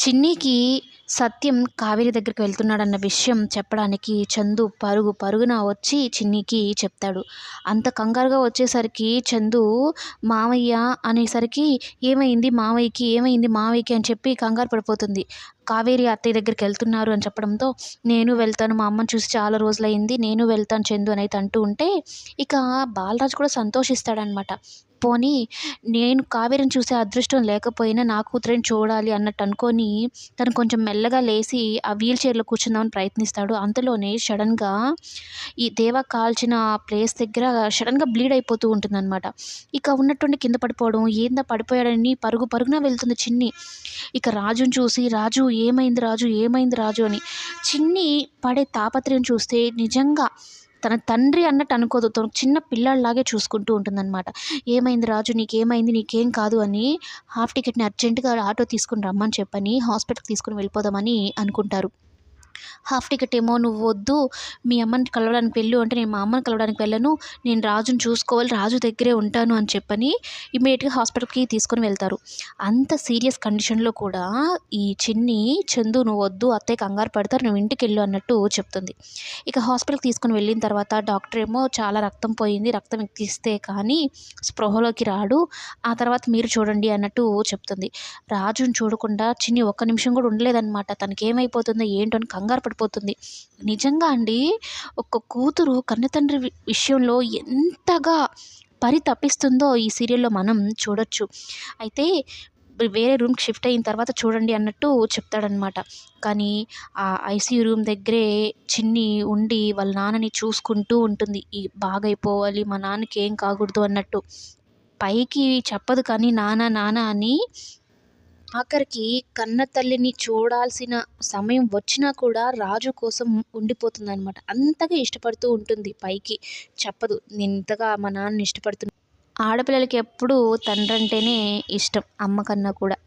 చిన్నికి సత్యం కావేరి దగ్గరికి వెళ్తున్నాడన్న విషయం చెప్పడానికి చందు పరుగు పరుగున వచ్చి చిన్నికి చెప్తాడు. అంత కంగారుగా వచ్చేసరికి చందు మావయ్య అనేసరికి ఏమైంది మావయ్యకి, ఏమైంది మావయ్యకి అని చెప్పి కంగారు పడిపోతుంది. కావేరి అత్తయ్య దగ్గరికి వెళ్తున్నారు అని చెప్పడంతో నేను వెళ్తాను, మా అమ్మని చూసి చాలా రోజులైంది, నేను వెళ్తాను చందు అని అయితే అంటూ ఉంటే ఇక బాలరాజు కూడా సంతోషిస్తాడనమాట. పోనీ నేను కావేరిని చూసే అదృష్టం లేకపోయినా నా కూతురిని చూడాలి అన్నట్టు అనుకోని తను కొంచెం మెల్లగా లేచి ఆ వీల్ చైర్‌లో కూర్చుందామని ప్రయత్నిస్తాడు. అంతలోనే సడెన్‌గా ఈ దేవ కాల్చిన ప్లేస్ దగ్గర సడెన్‌గా బ్లీడ్ అయిపోతూ ఉంటుందనమాట. ఇక ఉన్నట్టుండి కింద పడిపోవడం, ఏందా పడిపోయాడని పరుగు పరుగున వెళ్తుంది చిన్ని. ఇక రాజుని చూసి "రాజు ఏమైంది రాజు? ఏమైంది రాజు?" అని. చిన్ని పడే తాపత్రయం చూస్తే నిజంగా తన తండ్రి అన్నట్టు అనుకోదు. తను చిన్న పిల్లాడిలాగే చూసుకుంటూ ఉంటుందనమాట. "ఏమైంది రాజు? నీకేమైంది? నీకేం కాదు" అని హాఫ్ టికెట్‌ని అర్జెంట్‌గా ఆటో తీసుకొని రమ్మని చెప్పని హాస్పిటల్‌కి తీసుకొని వెళ్ళిపోదామని అనుకుంటారు. హాఫ్ టికెట్ ఏమో "నువ్వు వద్దు, మీ అమ్మని కలవడానికి వెళ్ళు" అంటే "నేను మా అమ్మని కలవడానికి వెళ్ళను. నేను రాజుని చూసుకోవాలి. రాజు దగ్గరే ఉంటాను" అని చెప్పని ఇమ్మీడియేట్‌గా హాస్పిటల్‌కి తీసుకొని వెళ్తారు. అంత సీరియస్ కండిషన్‌లో కూడా ఈ చిన్ని "చందు నువ్వు వద్దు, అత్తయ్య కంగారు పడతారు. నువ్వు ఇంటికెళ్ళు" అన్నట్టు చెప్తుంది. ఇక హాస్పిటల్‌కి తీసుకొని వెళ్ళిన తర్వాత డాక్టర్ ఏమో "చాలా రక్తం పోయింది. రక్తం ఎక్కిస్తే కానీ స్పృహలోకి రాడు. ఆ తర్వాత మీరు చూడండి" అన్నట్టు చెప్తుంది. రాజుని చూడకుండా చిన్ని ఒక్క నిమిషం కూడా ఉండలేదనమాట. తనకేమైపోతుందో ఏంటో అని కంగారు పడిపోతుంది. నిజంగా అండి, ఒక కూతురు కన్నతండ్రి విషయంలో ఎంతగా పరితపిస్తుందో ఈ సీరియల్‌లో మనం చూడొచ్చు. అయితే వేరే రూమ్‌కి షిఫ్ట్ అయిన తర్వాత చూడండి అన్నట్టు చెప్తాడనమాట. కానీ ఆ ఐసీయూ రూమ్ దగ్గరే చిన్ని ఉండి వాళ్ళ నాన్నని చూసుకుంటూ ఉంటుంది. బాగైపోవాలి, మా నాన్నకి ఏం కాకూడదు అన్నట్టు. పైకి చెప్పదు కానీ నాన్న నాన్న అని ఆఖరికి కన్న తల్లిని చూడాల్సిన సమయం వచ్చినా కూడా రాజు కోసం ఉండిపోతుందనమాట. అంతగా ఇష్టపడుతూ ఉంటుంది. పైకి చెప్పదు. నేను ఇంతగా మా నాన్నని ఇష్టపడుతున్నా. ఆడపిల్లలకి ఎప్పుడూ తండ్రంటేనే ఇష్టం అమ్మ కన్నా కూడా.